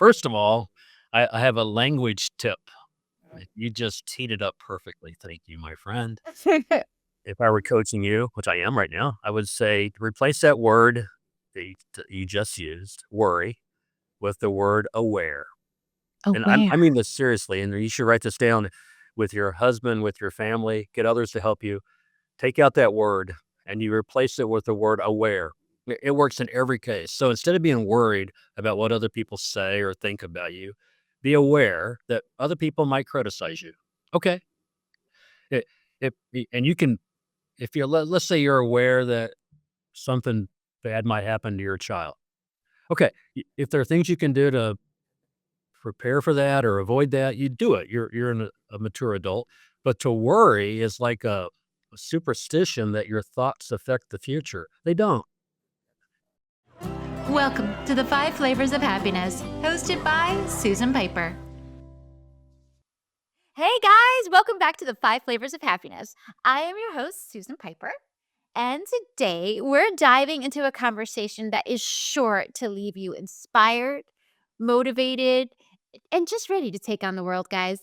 First of all, I have a language tip. You just teed it up perfectly. Thank you, my friend. If I were coaching you, which I am right now, I would say replace that word that you just used, worry, with the word aware. And I Aware. mean this seriously, and you should write this down with your husband, with your family, get others to help you. Take out that word and you replace it with the word aware. It works in every case. So instead of being worried about what other people say or think about you, be aware that other people might criticize you. Okay. It, and you can, if you're, let's say you're aware that something bad might happen to your child. Okay. If there are things you can do to prepare for that or avoid that, you do it. You're a mature adult. But to worry is like a superstition that your thoughts affect the future. They don't. Welcome to the Five Flavors of Happiness, hosted by Susan Pieper. Hey guys, welcome back to the Five Flavors of Happiness. I am your host, Susan Pieper, and today we're diving into a conversation that is sure to leave you inspired, motivated, and just ready to take on the world, guys.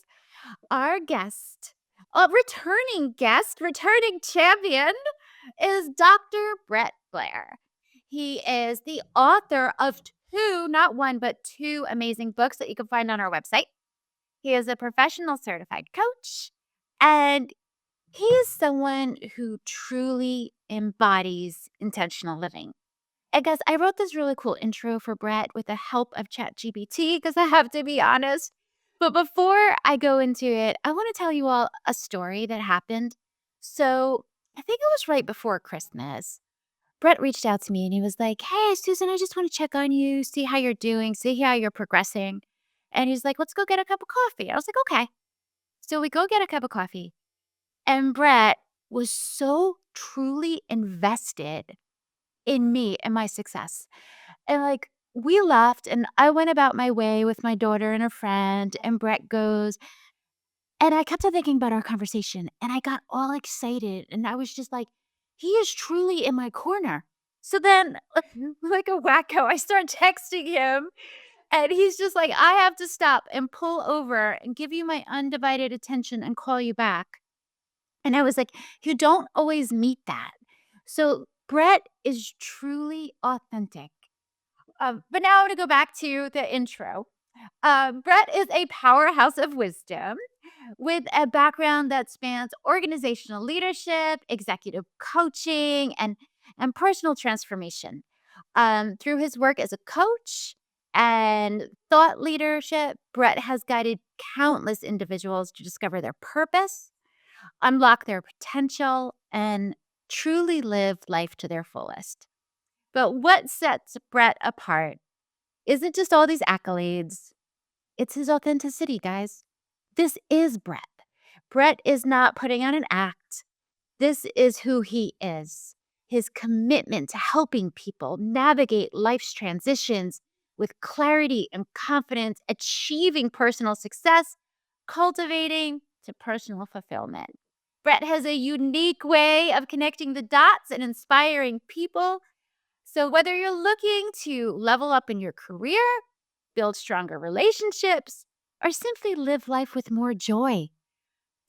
Our guest, a returning champion, is Dr. Brett Blair. He is the author of two, not one, but two amazing books that you can find on our website. He is a professional certified coach, and he is someone who truly embodies intentional living. And guys, I wrote this really cool intro for Brett with the help of ChatGPT because I have to be honest. But before I go into it, I want to tell you all a story that happened. So I think it was right before Christmas. Brett reached out to me and he was like, "Hey, Susan, I just want to check on you, see how you're doing, see how you're progressing." And he's like, "Let's go get a cup of coffee." I was like, "Okay." So we go get a cup of coffee. And Brett was so truly invested in me and my success. And, like, we left, and I went about my way with my daughter and a friend, and Brett goes and I kept on thinking about our conversation, and I got all excited, and I was just like, "He is truly in my corner." So then, like a wacko, I start texting him, and he's just like, "I have to stop and pull over and give you my undivided attention and call you back." And I was like, "You don't always meet that." So Brett is truly authentic. But now to go back to the intro. Brett is a powerhouse of wisdom with a background that spans organizational leadership, executive coaching, and personal transformation. Through his work as a coach and thought leadership, Brett has guided countless individuals to discover their purpose, unlock their potential, and truly live life to their fullest. But what sets Brett apart isn't just all these accolades, it's his authenticity, guys. This is Brett. Brett is not putting on an act. This is who he is. His commitment to helping people navigate life's transitions with clarity and confidence, achieving personal success, cultivating to personal fulfillment. Brett has a unique way of connecting the dots and inspiring people. So, whether you're looking to level up in your career, build stronger relationships, or simply live life with more joy,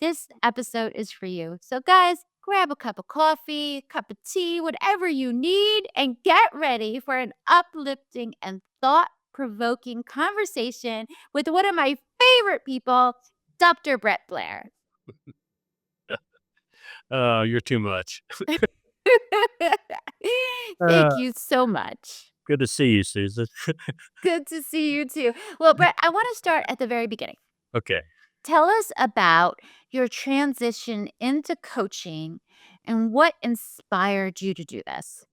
this episode is for you. So, guys, grab a cup of coffee, cup of tea, whatever you need, and get ready for an uplifting and thought provoking conversation with one of my favorite people, Dr. Brett Blair. Oh, you're too much. Thank Uh, you so much. Good to see you, Susan. Good to see you too. Well, Brett, I want to start at the very beginning. Okay. Tell us about your transition into coaching and what inspired you to do this.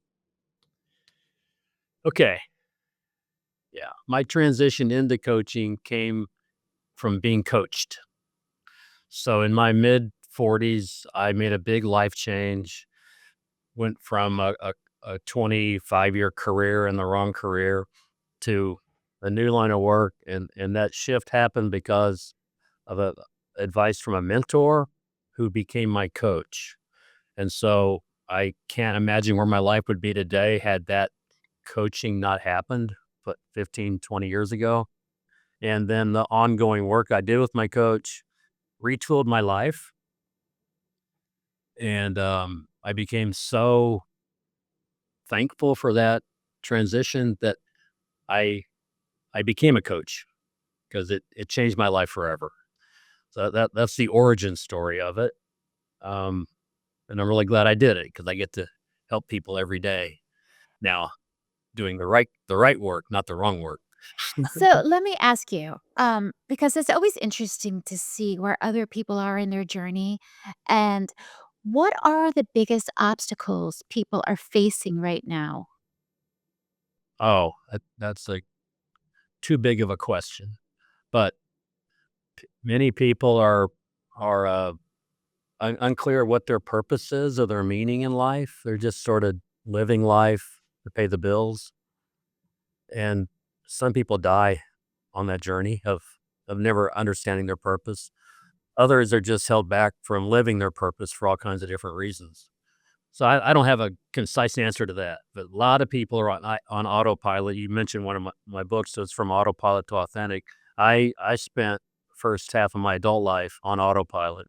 Okay. Yeah. My transition into coaching came from being coached. So in my mid 40s, I made a big life change, went from a 25-year career in the wrong career to a new line of work. And that shift happened because of advice from a mentor who became my coach. And so I can't imagine where my life would be today had that coaching not happened, but 15, 20 years ago. And then the ongoing work I did with my coach retooled my life, and, I became so thankful for that transition that I I became a coach because it changed my life forever. So that's the origin story of it, um, and I'm really glad I did it because I get to help people every day now doing the right work, not the wrong work. So let me ask you, because it's always interesting to see where other people are in their journey. And what are the biggest obstacles people are facing right now? Oh, that's, like, too big of a question, but many people are unclear what their purpose is or their meaning in life. They're just sort of living life to pay the bills, and some people die on that journey of never understanding their purpose. Others are just held back from living their purpose for all kinds of different reasons. So I don't have a concise answer to that, but a lot of people are on autopilot. You mentioned one of my books, so it's From Autopilot to Authentic. I spent first half of my adult life on autopilot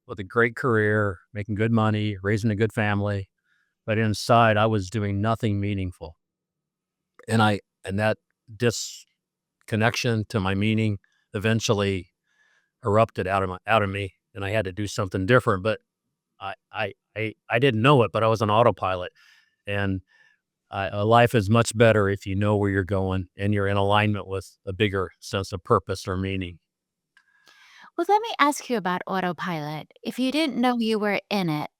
with a great career, making good money, raising a good family, but inside I was doing nothing meaningful. And that disconnection to my meaning eventually erupted out of me, and I had to do something different. But I didn't know it, but I was on autopilot, and life is much better if you know where you're going and you're in alignment with a bigger sense of purpose or meaning. Well, let me ask you about autopilot. If you didn't know you were in it,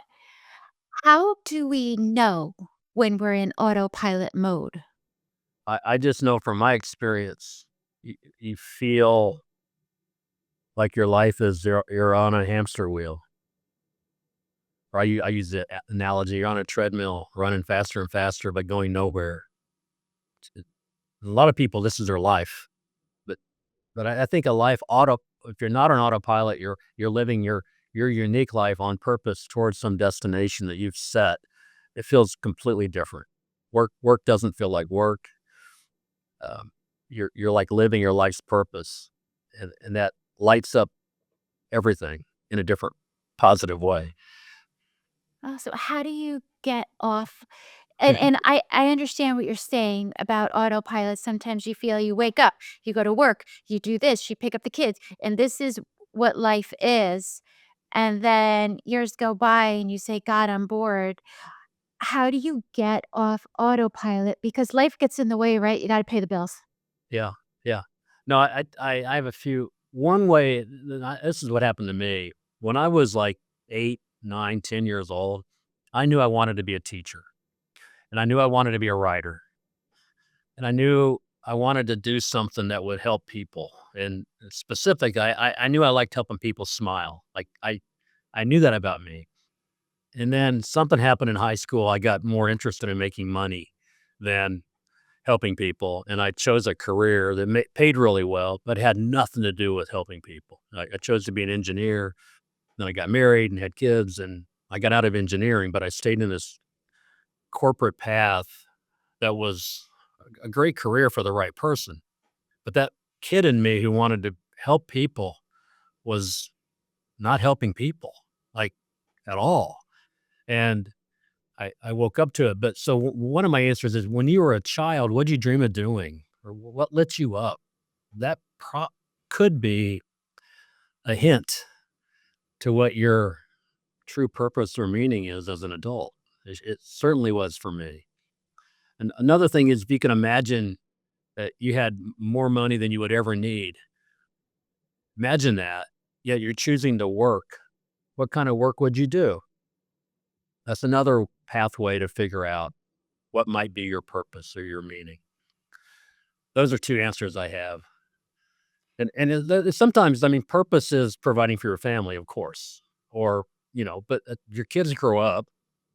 how do we know when we're in autopilot mode? I just know from my experience, you feel like your life is you're on a hamster wheel. Or I use the analogy, you're on a treadmill running faster and faster, but going nowhere. A lot of people, this is their life, but I think a life auto if you're not on autopilot, you're living your unique life on purpose towards some destination that you've set. It feels completely different. Work doesn't feel like work. You're like living your life's purpose, and that lights up everything in a different positive way. Oh, so how do you get off? And I understand what you're saying about autopilot. Sometimes you feel you wake up, you go to work, you do this, you pick up the kids, and this is what life is. And then years go by and you say, God, I'm bored. How do you get off autopilot? Because life gets in the way, right? You got to pay the bills. Yeah, yeah. No, I have a few. One way, this is what happened to me when I was like 8, 9, 10 years old. I knew I wanted to be a teacher, and I knew I wanted to be a writer, and I knew I wanted to do something that would help people. And specific, I knew I liked helping people smile. Like I knew that about me. And then something happened in high school. I got more interested in making money than helping people, and I chose a career that paid really well, but had nothing to do with helping people. I chose to be an engineer. Then I got married and had kids, and I got out of engineering, but I stayed in this corporate path that was a great career for the right person. But that kid in me who wanted to help people was not helping people, like, at all. And I woke up to it. But so one of my answers is when you were a child, what'd you dream of doing? Or what lit you up? That could be a hint to what your true purpose or meaning is as an adult. It certainly was for me. And another thing is if you can imagine that you had more money than you would ever need. Imagine that. Yet you're choosing to work. What kind of work would you do? That's another pathway to figure out what might be your purpose or your meaning. Those are 2 answers I have. And sometimes, I mean, purpose is providing for your family, of course, or, but, your kids grow up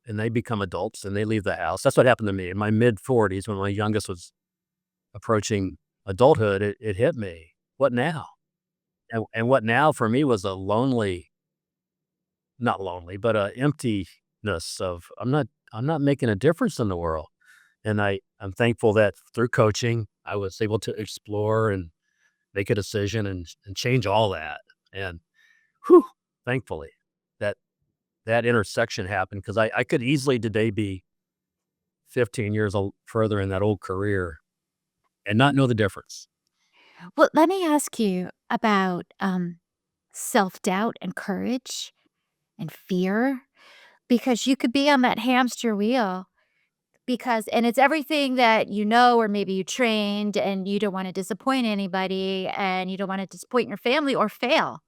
and they become adults and they leave the house. That's what happened to me in my mid-40s when my youngest was approaching adulthood. It hit me. What now? And what now for me was a lonely, not lonely, but a emptiness of I'm not making a difference in the world. And I'm thankful that through coaching, I was able to explore and make a decision and change all that. And whew, thankfully, that that intersection happened because I could easily today be 15 years further in that old career and not know the difference. Well, let me ask you about self doubt and courage and fear because you could be on that hamster wheel because, and it's everything that you know, or maybe you trained and you don't want to disappoint anybody and you don't want to disappoint your family or fail.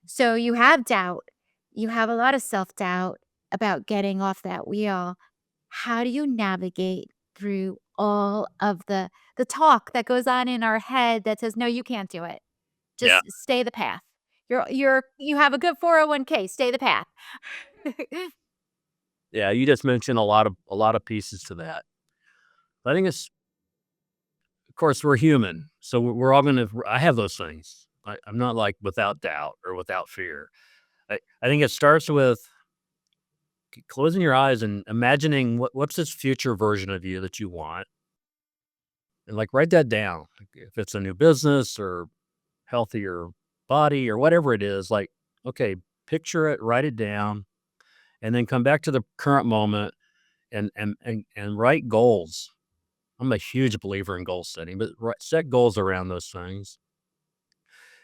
So you have doubt. You have a lot of self doubt about getting off that wheel. How do you navigate through all of the talk that goes on in our head that says, "No, you can't do it. Yeah. Just stay the path. You have a good 401k, stay the path." Yeah, you just mentioned a lot of pieces to that. I think it's of course, we're human, so we're all gonna I have those things. I'm not, like, without doubt or without fear. I think it starts with closing your eyes and imagining what's this future version of you that you want, and, like, write that down. Like, if it's a new business or healthier body or whatever it is, like, okay, picture it, write it down, and then come back to the current moment and write goals. I'm a huge believer in goal setting, but set goals around those things,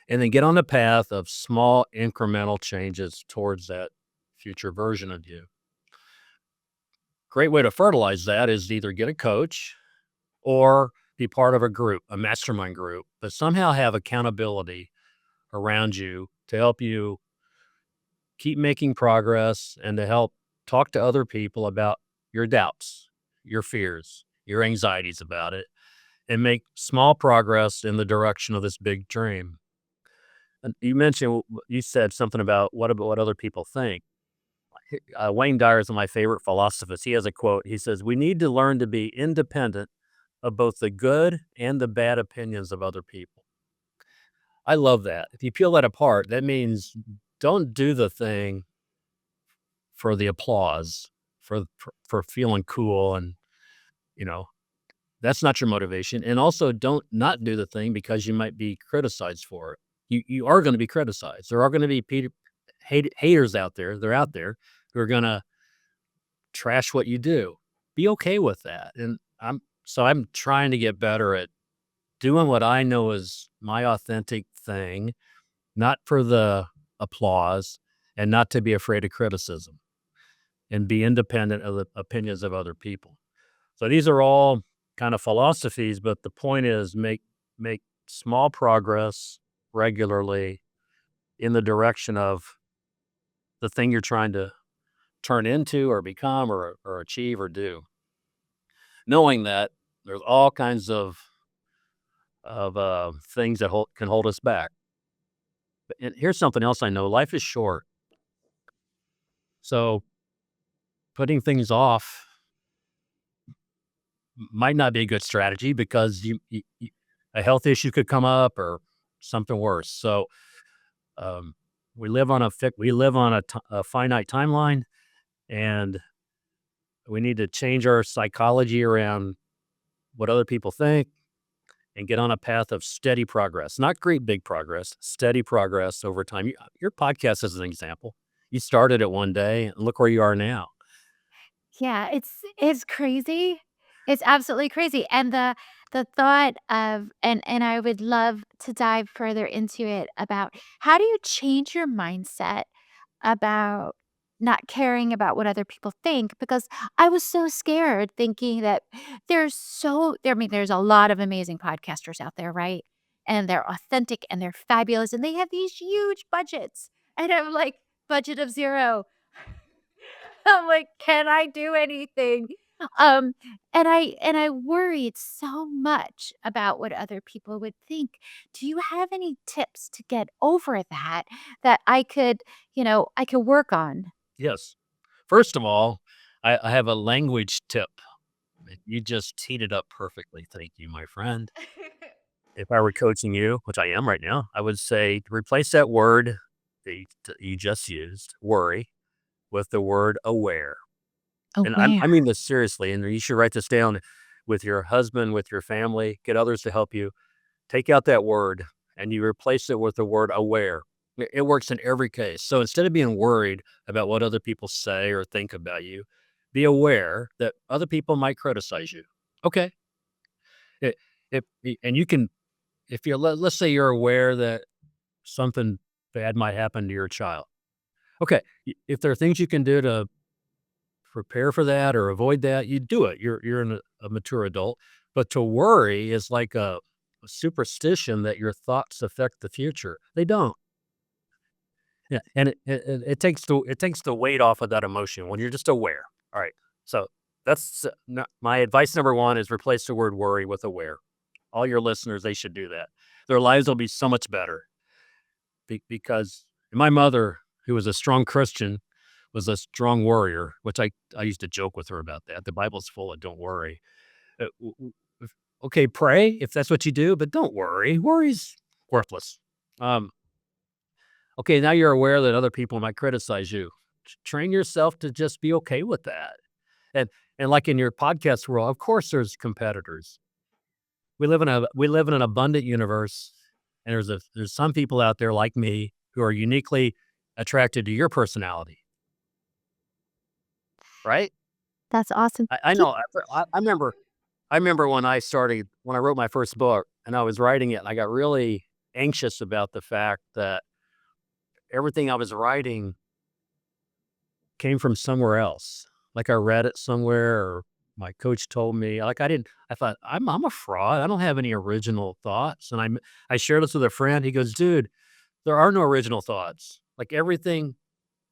and then get on the path of small incremental changes towards that future version of you. Great way to fertilize that is either get a coach or be part of a group, a mastermind group, but somehow have accountability around you to help you keep making progress and to help talk to other people about your doubts, your fears, your anxieties about it, and make small progress in the direction of this big dream. And you said something about what other people think. Wayne Dyer is one of my favorite philosophers. He has a quote. He says, "We need to learn to be independent of both the good and the bad opinions of other people." I love that. If you peel that apart, that means don't do the thing for the applause, for feeling cool, and you know that's not your motivation. And also, don't not do the thing because you might be criticized for it. You are going to be criticized. There are going to be haters out there. They're out there who are going to trash what you do. Be okay with that. And I'm trying to get better at doing what I know is my authentic thing, not for the applause, and not to be afraid of criticism and be independent of the opinions of other people. So these are all kind of philosophies, but the point is make small progress regularly in the direction of the thing you're trying to turn into or become or achieve or do. Knowing that there's all kinds of things that can hold us back. And here's something else I know: life is short, so putting things off might not be a good strategy because a health issue could come up or something worse. So um, we live on a finite timeline, and we need to change our psychology around what other people think and get on a path of steady progress, not great big progress, steady progress over time. Your podcast is an example. You started it one day, and look where you are now. Yeah, it's crazy. It's absolutely crazy, and the thought of and I would love to dive further into it about how do you change your mindset about not caring about what other people think, because I was so scared thinking that I mean, there's a lot of amazing podcasters out there, right? And they're authentic and they're fabulous, and they have these huge budgets, and I'm like, "Budget of 0." I'm like, "Can I do anything?" Um, and I worried so much about what other people would think. Do you have any tips to get over that, that I could work on? Yes. First of all, I have a language tip. You just teed it up perfectly. Thank you, my friend. If I were coaching you, which I am right now, I would say replace that word that you just used, worry, with the word aware. And I Aware. mean this seriously, and you should write this down with your husband, with your family, get others to help you. take out that word and you replace it with the word aware. It works in every case. So instead of being worried about what other people say or think about you, be aware that other people might criticize you. Okay. It, and you can, if you're, let's say you're aware that something bad might happen to your child. Okay. If there are things you can do to prepare for that or avoid that, you do it. You're a mature adult. But to worry is like a superstition that your thoughts affect the future. They don't. Yeah, and it takes the weight off of that emotion when you're just aware. All right. So that's my advice. Number one is replace the word worry with aware. All your listeners, they should do that. Their lives will be so much better because my mother, who was a strong Christian, was a strong warrior, which I used to joke with her about that. The Bible's full of don't worry. Okay, pray if that's what you do, but don't worry. Worry's worthless. Um, okay, now you're aware that other people might criticize you. Train yourself to just be okay with that. And and like in your podcast world, of course there's competitors. We live in an abundant universe, and there's some people out there like me who are uniquely attracted to your personality, right? That's awesome. I Keep know. I remember when I wrote my first book and I was writing it, and I got really anxious about the fact that everything I was writing came from somewhere else. Like I read it somewhere or my coach told me. I thought, I'm a fraud. I don't have any original thoughts. And I shared this with a friend. He goes, dude, there are no original thoughts. Like everything's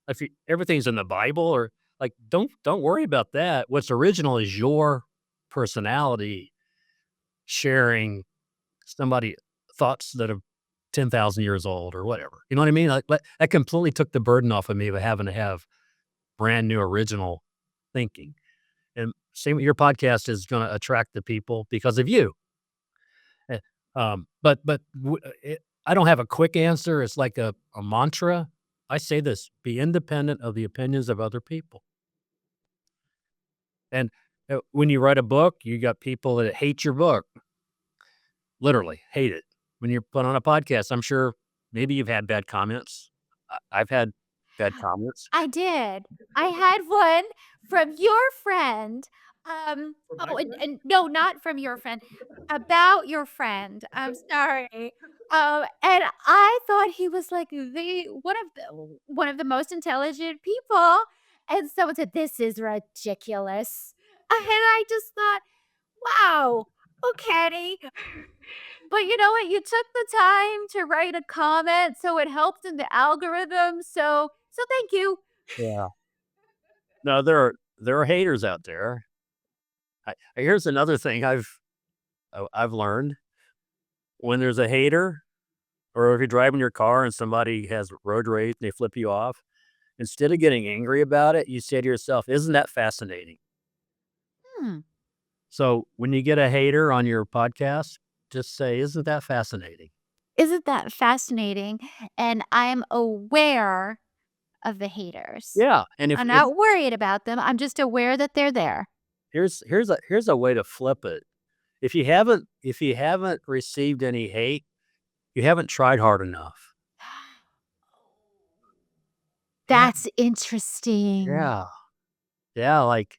in the Bible or like don't worry about that. What's original is your personality sharing somebody thoughts that are 10,000 years old or whatever. You know what I mean? Like that completely took the burden off of me of having to have brand new original thinking. And same with your podcast is going to attract the people because of you. Eh, I don't have a quick answer. It's like a mantra. I say this: be independent of the opinions of other people. And when you write a book, you got people that hate your book, literally hate it. When you're put on a podcast, I'm sure maybe you've had bad comments. I've had bad comments. I did. I had one from your friend. Oh, and no, not from your friend, about your friend. I'm sorry. And I thought he was like the one of the most intelligent people. And someone said, "This is ridiculous." And I just thought, wow, okay. But you know what? You took the time to write a comment, so it helped in the algorithm. So thank you. Yeah. No, there are haters out there. Here's another thing I've learned. When there's a hater, or if you're driving your car and somebody has road rage and they flip you off, instead of getting angry about it, you say to yourself, "Isn't that fascinating?" Hmm. So when you get a hater on your podcast, just say, "Isn't that fascinating?" Isn't that fascinating? And I'm aware of the haters. Yeah, and I'm if not worried about them. I'm just aware that they're there. here's a way to flip it. If you haven't received any hate, you haven't tried hard enough. Yeah, That's interesting. yeah, yeah. Like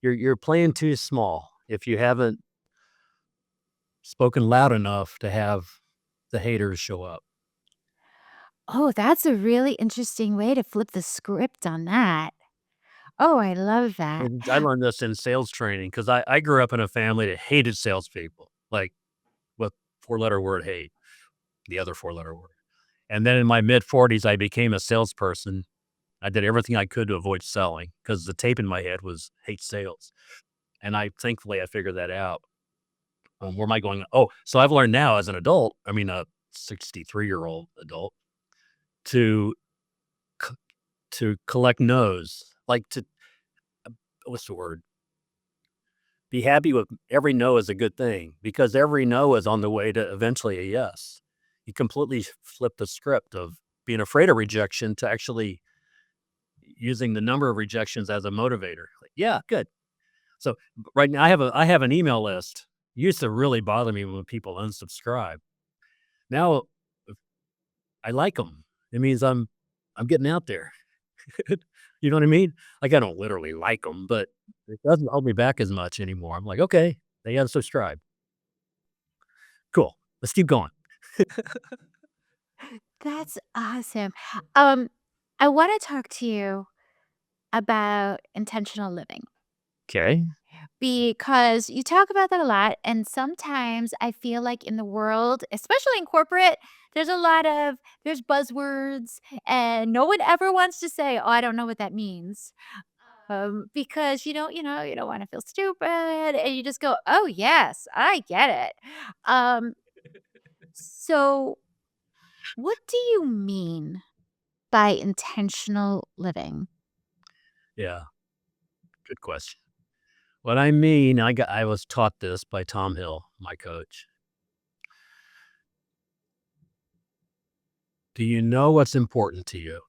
you're playing too small if you haven't spoken loud enough to have the haters show up. Oh, that's a really interesting way to flip the script on that. Oh, I love that. And I learned this in sales training because I grew up in a family that hated salespeople, like with four-letter word hate, the other four-letter word. And then in my mid-40s, I became a salesperson. I did everything I could to avoid selling because the tape in my head was hate sales. And thankfully I figured that out. Where am I going? Oh, so I've learned now as an adult, I mean, a 63-year-old adult, to c- to collect no's, like to what's the word? Be happy with every no is a good thing because every no is on the way to eventually a yes. You completely flip the script of being afraid of rejection to actually using the number of rejections as a motivator. Like, yeah, good. So right now I have an email list. It used to really bother me when people unsubscribe. Now I like them. It means I'm getting out there. You know what I mean? Like, I don't literally like them, but it doesn't hold me back as much anymore. I'm like, "Okay, they unsubscribed. Cool. Let's keep going." That's awesome. Um, I wanna talk to you about intentional living Okay. because you talk about that a lot, and sometimes I feel like in the world, especially in corporate, there's buzzwords, and no one ever wants to say, "Oh, I don't know what that means." Because you don't wanna feel stupid, and you just go, "Oh, yes, I get it." Um, so what do you mean by intentional living? Yeah, good question. What I mean, I was taught this by Tom Hill, my coach. Do you know what's important to you?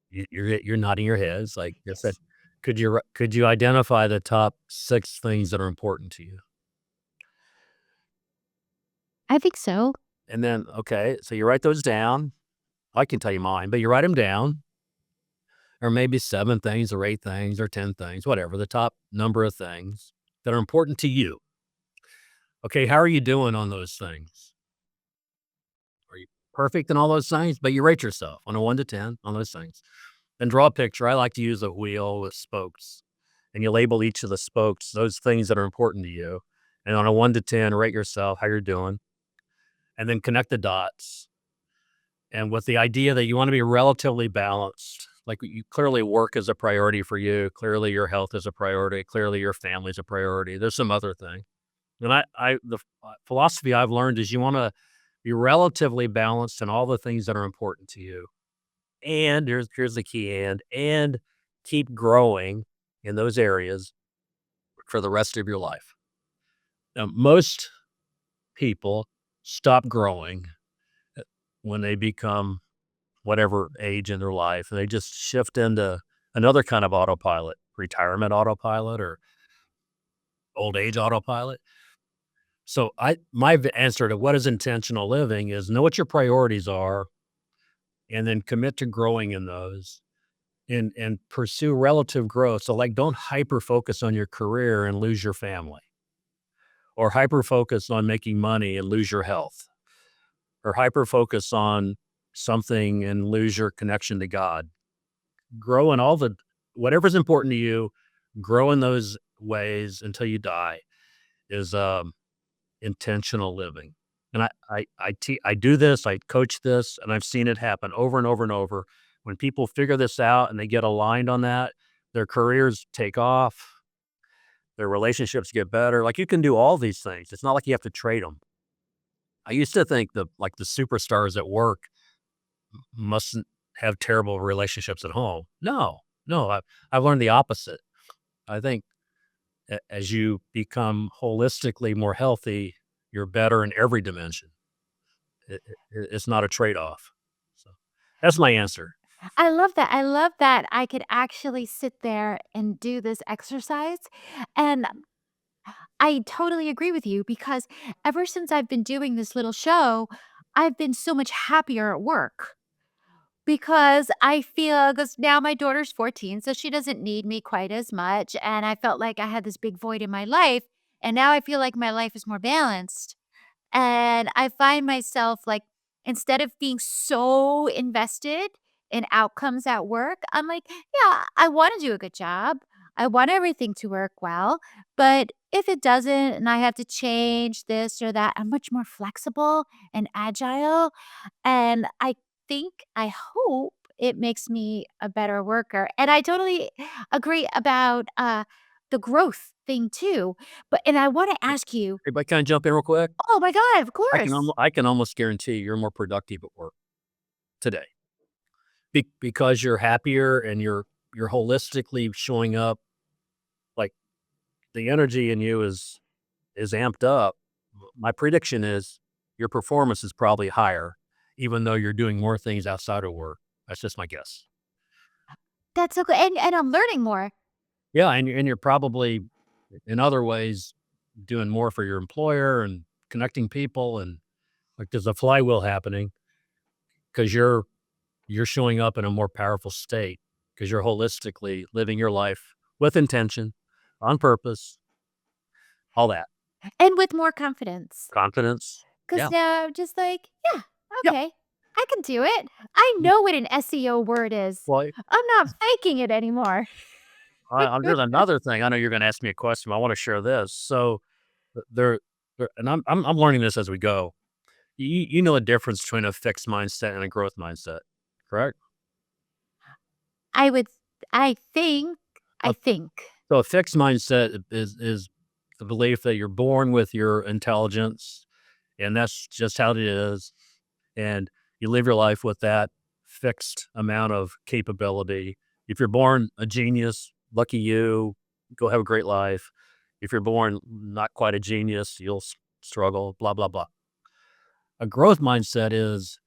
You're nodding your head. It's like I said, Yes. could you identify the top 6 things that are important to you? I think so. And then, okay, so you write those down. I can tell you mine, but you write them down, or maybe 7 things or 8 things or 10 things, whatever, the top number of things that are important to you. Okay, how are you doing on those things? Are you perfect in all those things? But you rate yourself on a 1 to 10 on those things. Then draw a picture. I like to use a wheel with spokes, and you label each of the spokes, those things that are important to you. And on a 1 to 10, rate yourself, how you're doing, and then connect the dots. And with the idea that you want to be relatively balanced, like you clearly work is a priority for you. Clearly your health is a priority. Clearly your family's a priority. There's some other thing. And philosophy I've learned is you want to be relatively balanced in all the things that are important to you. And here's the key and keep growing in those areas for the rest of your life. Now, most people stop growing uh, when they become whatever age in their life, and they just shift into another kind of autopilot, retirement autopilot or old age autopilot. So answer to what is intentional living is know what your priorities are and then commit to growing in those and pursue relative growth. So like don't hyper focus on your career and lose your family or hyper focus on making money and lose your health or hyper focus on something and lose your connection to God. Grow in all the whatever's important to you, grow in those ways until you die is intentional living. And I do this, I coach this, and I've seen it happen over and over and over. When people figure this out and they get aligned on that, their careers take off, their relationships get better. Like you can do all these things. It's not like you have to trade them. I used to think the superstars at work mustn't have terrible relationships at home. No, no, I've learned the opposite. I think as you become holistically more healthy, you're better in every dimension. It's not a trade-off. So, that's my answer. I love that. I love that I could actually sit there and do this exercise. And I totally agree with you because ever since I've been doing this little show, I've been so much happier at work because I feel because now my daughter's 14, so she doesn't need me quite as much. And I felt like I had this big void in my life. And now I feel like my life is more balanced. And I find myself like, instead of being so invested in outcomes at work, I'm like, yeah, I want to do a good job. I want everything to work well. But if it doesn't and I have to change this or that, I'm much more flexible and agile. And I hope it makes me a better worker. And I totally agree about the growth thing too. And I want to ask you, If I can jump in real quick, oh my God, of course. I can almost guarantee you're more productive at work today because you're happier and you're holistically showing up, like, the energy in you is amped up. My prediction is your performance is probably higher even though you're doing more things outside of work. That's just my guess. That's so good, and I'm learning more. Yeah, and you're probably in other ways doing more for your employer and connecting people, and like there's a flywheel happening because you're showing up in a more powerful state because you're holistically living your life with intention, on purpose, all that. And with more confidence. Confidence. 'Cause Yeah. now I'm just like, "Yeah, Yep. okay. I can do it. I know what an SEO word is. Well, I'm not faking it anymore." there's another thing. I know you're gonna ask me a question, but I wanna share this. So, there and I'm learning this as we go. You know the difference between a fixed mindset and a growth mindset, correct? I would I think I Uh, think. so a fixed mindset is the belief that you're born with your intelligence, and that's just how it is, and you live your life with that fixed amount of capability. If you're born a genius, lucky you, go have a great life. If you're born not quite a genius, you'll struggle, blah, blah, blah. A growth mindset is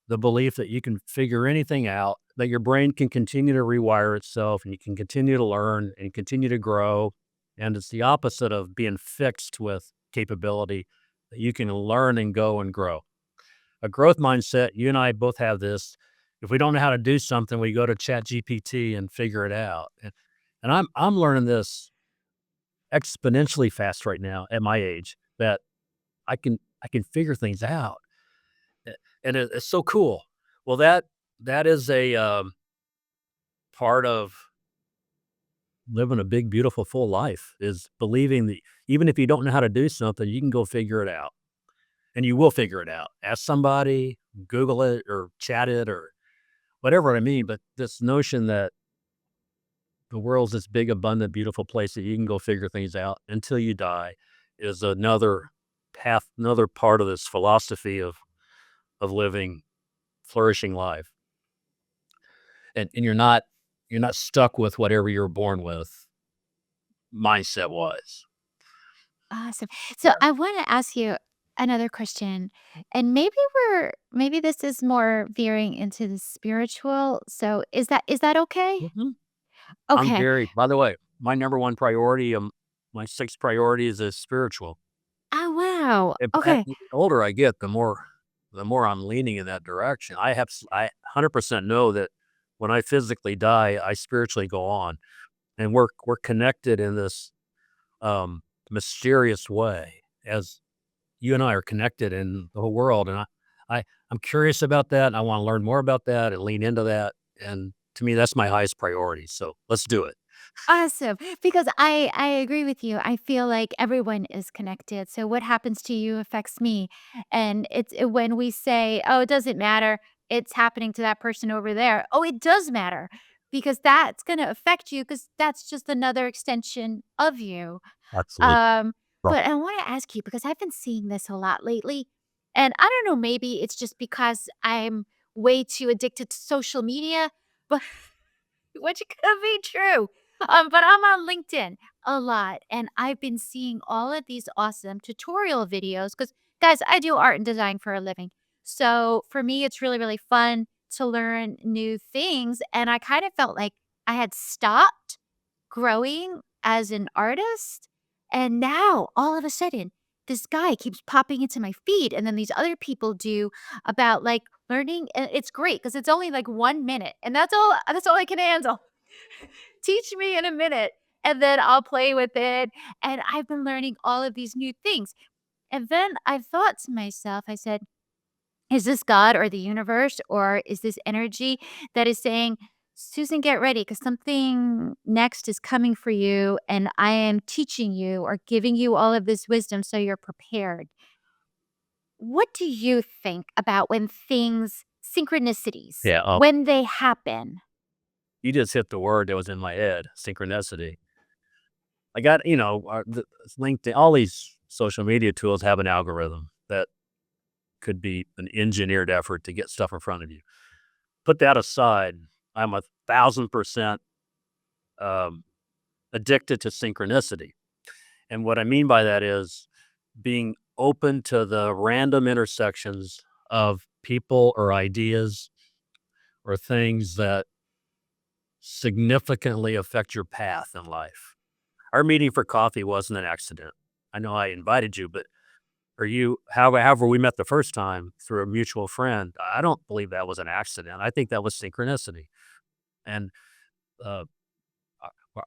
the belief that you can figure anything out, that your brain can continue to rewire itself and you can continue to learn and continue to grow. And it's the opposite of being fixed with capability, that you can learn and go and grow. A growth mindset, you and I both have this. If we don't know how to do something, we go to Chat GPT and figure it out. And I'm learning this exponentially fast right now at my age that I can figure things out. And it's so cool. Well, that is a part of living a big, beautiful, full life is believing that even if you don't know how to do something, you can go figure it out, and you will figure it out. Ask somebody, Google it, or chat it, or whatever I mean. But this notion that the world's this big, abundant, beautiful place that you can go figure things out until you die is another path, another part of this philosophy of living flourishing life. And you're not stuck with whatever you were born with mindset wise. Awesome. So I wanna ask you another question, and maybe this is more veering into the spiritual, so is that okay? Mhm. I'm Okay. very by the way, my number one priority, my sixth priority is spiritual. Oh, wow. If Okay. the older I get, the more I'm leaning in that direction. I 100% know that when I physically die, I spiritually go on, and we're connected in this mysterious way as you and I are connected in the whole world. And I'm curious about that. And I want to learn more about that and lean into that. And to me, that's my highest priority. So let's do it. Awesome, because I agree with you. I feel like everyone is connected. So what happens to you affects me, and when we say, "Oh, it doesn't matter. It's happening to that person over there." Oh, it does matter because that's going to affect you because that's just another extension of you. Absolutely. Um, Well, but I want to ask you because I've been seeing this a lot lately, and I don't know, maybe it's just because I'm way too addicted to social media, but which could be true. But I'm on LinkedIn a lot, and I've been seeing all of these awesome tutorial videos because, guys, I do art and design for a living. So for me, it's really, really fun to learn new things. And I kind of felt like I had stopped growing as an artist. And now all of a sudden, this guy keeps popping into my feed, and then these other people do about like learning. And it's great because it's only like 1 minute, and that's all I can handle. Teach me in a minute, and then I'll play with it. And I've been learning all of these new things. And then I thought to myself, I said, is this God or the universe, or is this energy that is saying, Susan, get ready because something next is coming for you. And I am teaching you or giving you all of this wisdom so you're prepared. What do you think about when things, synchronicities, yeah. when they happen? You just hit the word that was in my head, synchronicity. I got, LinkedIn, all these social media tools have an algorithm that could be an engineered effort to get stuff in front of you. Put that aside. I'm 1,000% um, addicted to synchronicity. And what I mean by that is being open to the random intersections of people or ideas or things that significantly affect your path in life. Our meeting for coffee wasn't an accident. I know I invited you, but or you however we met the first time through a mutual friend. I don't believe that was an accident. I think that was synchronicity. And, uh,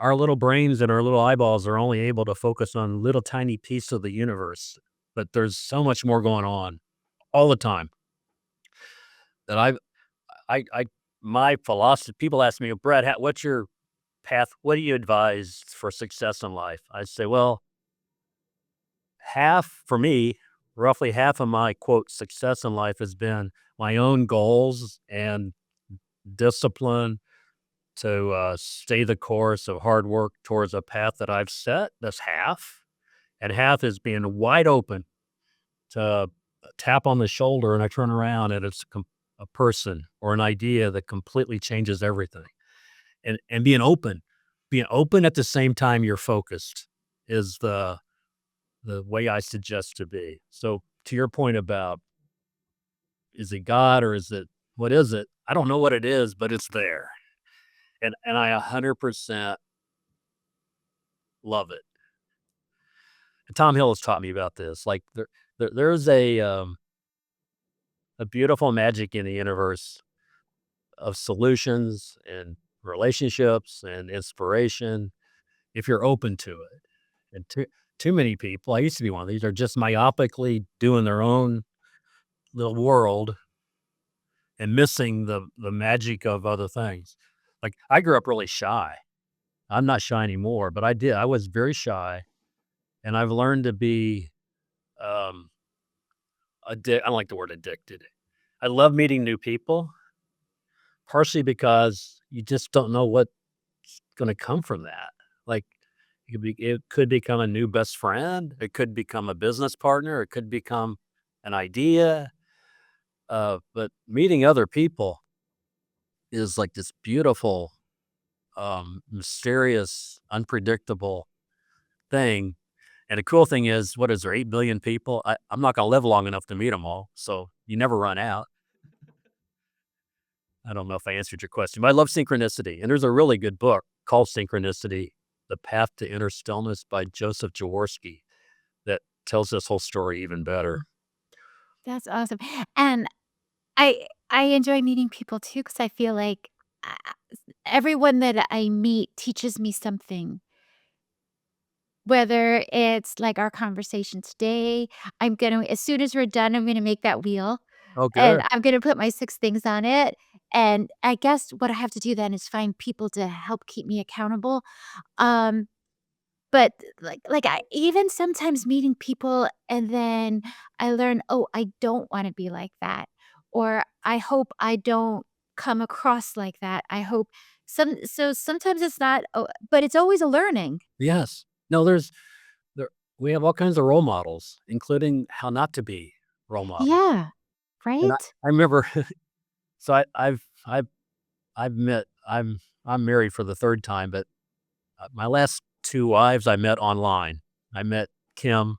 our little brains and our little eyeballs are only able to focus on little tiny piece of the universe, but there's so much more going on all the time that I my philosophy people ask me, "Brett, what's your path? What do you advise for success in life?" I say, "Well, half for me, roughly half of my quote success in life has been my own goals and discipline to stay the course of hard work towards a path that I've set. That's half. And half is being wide open to tap on the shoulder and I turn around and it's a person or an idea that completely changes everything. And being open at the same time you're focused is the way I suggest to be. So to your point about is it God or is it what is it? I don't know what it is, but it's there. And I 100% love it. And Tom Hill has taught me about this. Like there's a beautiful magic in the universe of solutions and relationships and inspiration if you're open to it. And too many people, I used to be one of these, are just myopically doing their own little world and missing the magic of other things. Like, I grew up really shy. I'm not shy anymore, but I did. I was very shy, and I've learned to be, um, I don't like the word addicted. I love meeting new people, partially because you just don't know what's gonna come from that. Like, it could become a new best friend, it could become a business partner, it could become an idea, but meeting other people is like this beautiful mysterious, unpredictable thing. And the cool thing is, what is there, 8 billion people? I'm not going to live long enough to meet them all. So you never run out. I don't know if I answered your question, but I love synchronicity. And there's a really good book called Synchronicity The Path to Inner Stillness by Joseph Jaworski that tells this whole story even better. That's awesome. And I enjoy meeting people too because I feel like, everyone that I meet teaches me something. Whether it's like our conversation today, I'm gonna as soon as we're done, I'm gonna make that wheel, Oh, and good. I'm gonna put my 6 things on it, and I guess what I have to do then is find people to help keep me accountable, um, but, I even sometimes meeting people and then I learn, "Oh, I don't wanna be like that," or, "I hope I don't come across like that." I hope sometimes it's not, but it's always a learning. Yes. No, there, we have all kinds of role models, including how not to be role models. Yeah, And right? I remember, so I've met I'm married for the 3rd time, but, my last 2 wives I met online. I met Kim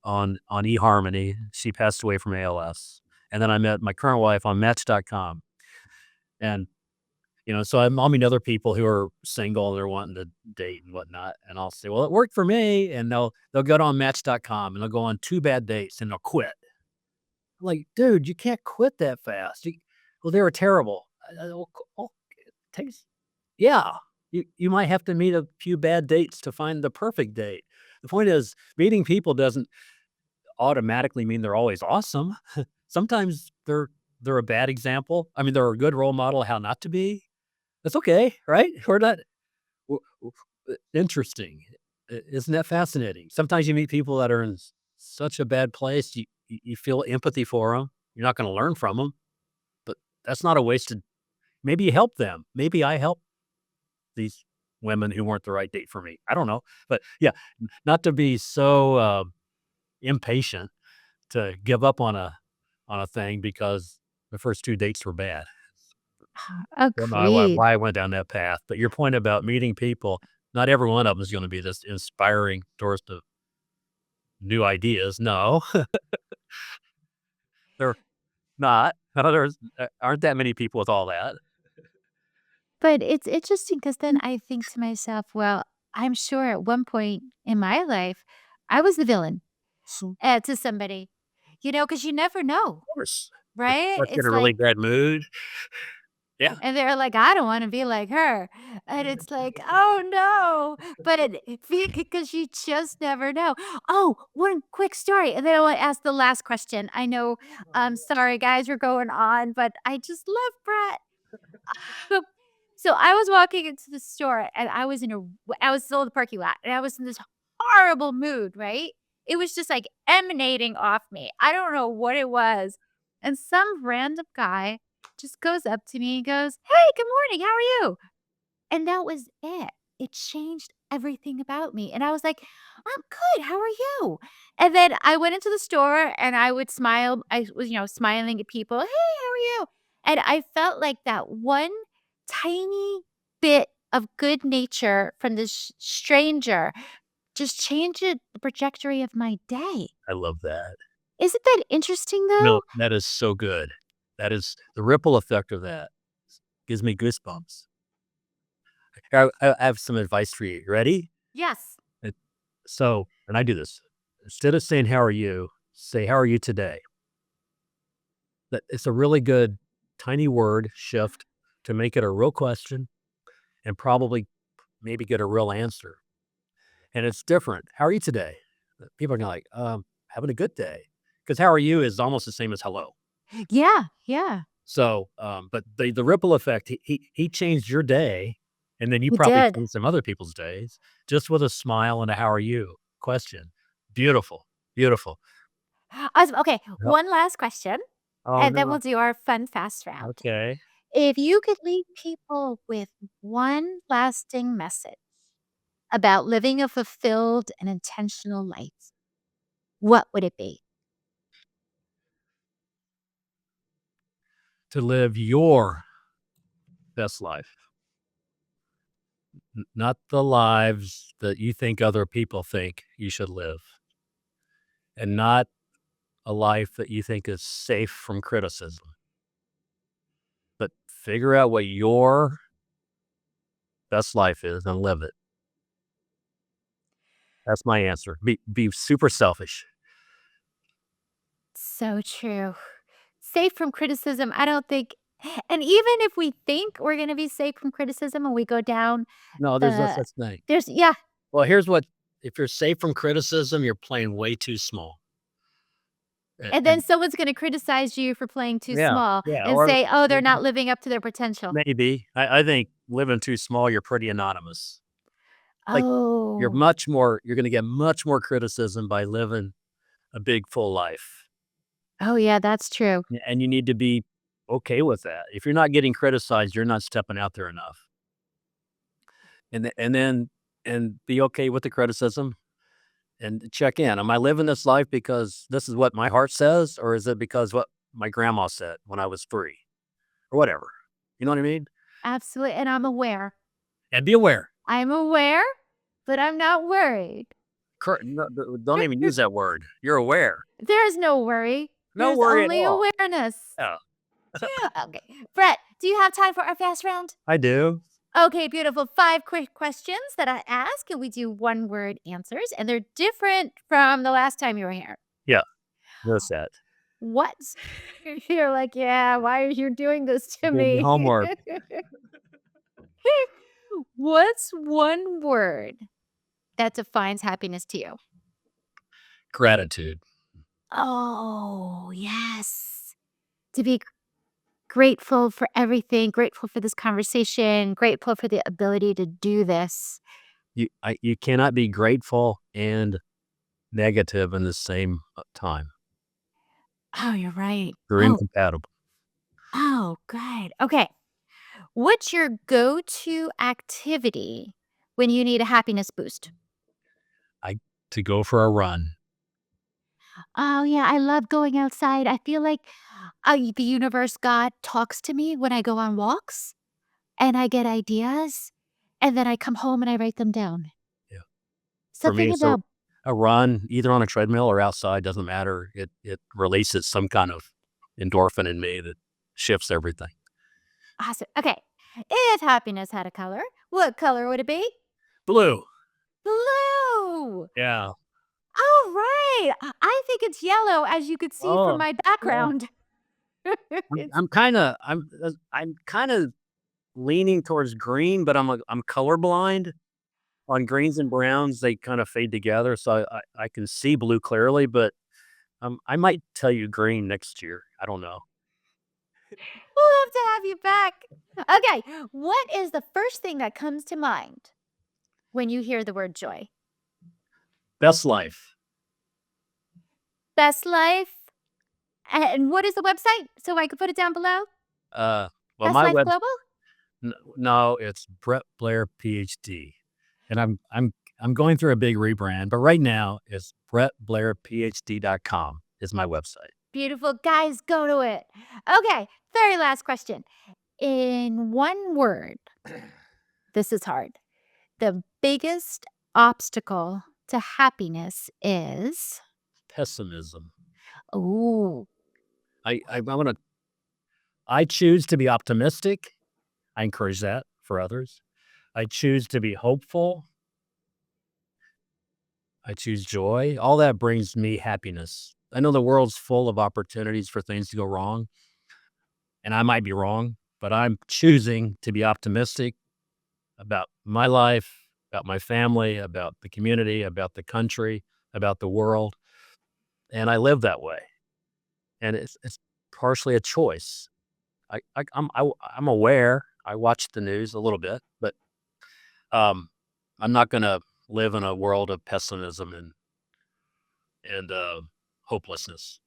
on eHarmony. She passed away from ALS. And then I met my current wife on Match.com. And, so I'll meet other people who are single and they're wanting to date and whatnot, and I'll say, "Well, it worked for me," and they'll go on Match.com and they'll go on 2 bad dates and they'll quit. I'm like, "Dude, you can't quit that fast." "Well, they were terrible." "Well, takes yeah, you might have to meet a few bad dates to find the perfect date. The point is, meeting people doesn't automatically mean they're always awesome. Sometimes they're a bad example. I mean, they're a good role model how not to be. That's okay, right? We're not interesting. Isn't that fascinating? Sometimes you meet people that are in such a bad place, you feel empathy for them. You're not going to learn from them, but that's not a wasted. Maybe you help them. Maybe I help these women who weren't the right date for me. I don't know, but yeah, not to be so, impatient to give up on a thing because the first 2 dates were bad. Don't know Agreed. why I went down that path, but your point about meeting people, not every one of them is gonna be this inspiring source of new ideas. No, they're not. There's aren't that many people with all that. But it's interesting because then I think to myself, well, I'm sure at one point in my life, I was the villain. to somebody, because you never know, course. If right? let's get It's a really like, bad mood. Yeah. and they're like, "I don't wanna be like her." And it's like, "Oh, no." But because you just never know. Oh, one quick story, and then I wanna ask the last question. I know, sorry, guys, we're going on, but I just love Brett. So so I was walking into the store, and I was still in the parking lot, and I was in this horrible mood, right? It was just, like, emanating off me. I don't know what it was, and some random guy just goes up to me and goes, "Hey, good morning, how are you?" And that was it. It changed everything about me, and I was like, "I'm good, how are you?" And then I went into the store and I would smile. I was, smiling at people, "Hey, how are you?" And I felt like that one tiny bit of good nature from this stranger just changed the trajectory of my day. I love that. Isn't that interesting, No, though? that is so good. That is the ripple effect of that gives me goosebumps. I have some advice for you. You ready? Yes. It and I do this. Instead of saying, "How are you?" say, "How are you today?" That it's a really good tiny word shift to make it a real question and probably maybe get a real answer. And it's different. "How are you today?" People are gonna like, "Having a good day," because "How are you?" is almost the same as "hello." Yeah, yeah. So, but the ripple effect, he changed your day, and then you He probably did. changed some other people's days just with a smile and a "How are you?" question. Beautiful, beautiful. Awesome. Okay, Yep. one last question, Oh, and then no. we'll do our fun fast round. Okay. If you could leave people with one lasting message about living a fulfilled and intentional life, what would it be? To live your best life, not the lives that you think other people think you should live, and not a life that you think is safe from criticism, but figure out what your best life is and live it. That's my answer. Be super selfish. So true. Safe from criticism, I don't think, and even if we think we're gonna be safe from criticism and we go down No, there's no the such thing. yeah, Well, here's what if you're safe from criticism, you're playing way too small. and then And someone's gonna criticize you for playing too yeah, small yeah, and or say, "Oh, they're not living up to their potential." maybe. I think living too small, you're pretty anonymous. Like, Oh. you're gonna get much more criticism by living a big, full life, Oh, yeah, that's true. and you need to be okay with that. If you're not getting criticized, you're not stepping out there enough. And be okay with the criticism and check in. Am I living this life because this is what my heart says, or is it because what my grandma said when I was 3 or whatever? You know what I mean? Absolutely, and I'm aware. And be aware. I'm aware, but I'm not worried. No, don't even use that word. You're aware. There is no worry. No There's worry at only all. awareness. Yeah, Okay. Brett, do you have time for our fast round? I do. Okay, beautiful. 5 quick questions that I ask, and we do one-word answers, and they're different from the last time you were here. Yeah, notice that. What's You're like, "Yeah, why are you doing this to Gave me me?" homework. What's one word that defines happiness to you? Gratitude. Oh, yes. To be grateful for everything, grateful for this conversation, grateful for the ability to do this. You cannot be grateful and negative in the same, time. Oh, you're right. They're Oh, incompatible. good. Okay. What's your go-to activity when you need a happiness boost? I to go for a run. Oh, yeah, I love going outside. I feel like the universe, God talks to me when I go on walks and I get ideas and then I come home and I write them down. Yeah. For me, Something it's about a run either on a treadmill or outside, doesn't matter. It releases some kind of endorphin in me that shifts everything. awesome. Okay. If happiness had a color, what color would it be? Blue. Blue. Yeah. Oh, right. I think it's yellow, as you could see from Oh, my yeah. background. It's I'm kinda leaning towards green, but I'm colorblind. On greens and browns, they kinda fade together, so I can see blue clearly, but, I might tell you green next year. I don't know. we'll have to have you back. Okay, what is the first thing that comes to mind when you hear the word joy? Best life. Best life? And what is the website so I could put it down below? Uh, well, Best my Life web Global? no, it's Brett Blair PhD, and I'm going through a big rebrand, but right now it's brettblairphd.com is my website. Beautiful. Guys, go to it. Okay, very last question. In one word, this is hard. The biggest obstacle to happiness is? Pessimism. Ooh. I choose to be optimistic. I encourage that for others. I choose to be hopeful. I choose joy. All that brings me happiness. I know the world's full of opportunities for things to go wrong, and I might be wrong, but I'm choosing to be optimistic about my life, about my family, about the community, about the country, about the world, and I live that way. And it's partially a choice. I'm aware. I watch the news a little bit, but um, I'm not going to live in a world of pessimism and hopelessness.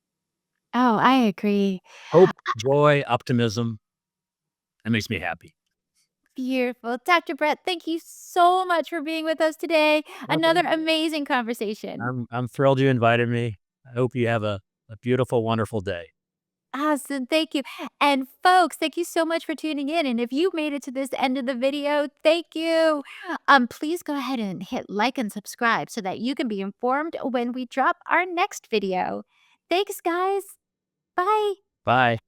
Oh, I agree. Hope, joy, optimism. That makes me happy. Beautiful. Dr. Brett, thank you so much for being with us today. Another Okay. amazing conversation. I'm thrilled you invited me. I hope you have a beautiful, wonderful day. Awesome. Thank you. And folks, thank you so much for tuning in. And if you made it to this end of the video, thank you. Please go ahead and hit like and subscribe so that you can be informed when we drop our next video. Thanks, guys. Bye. Bye.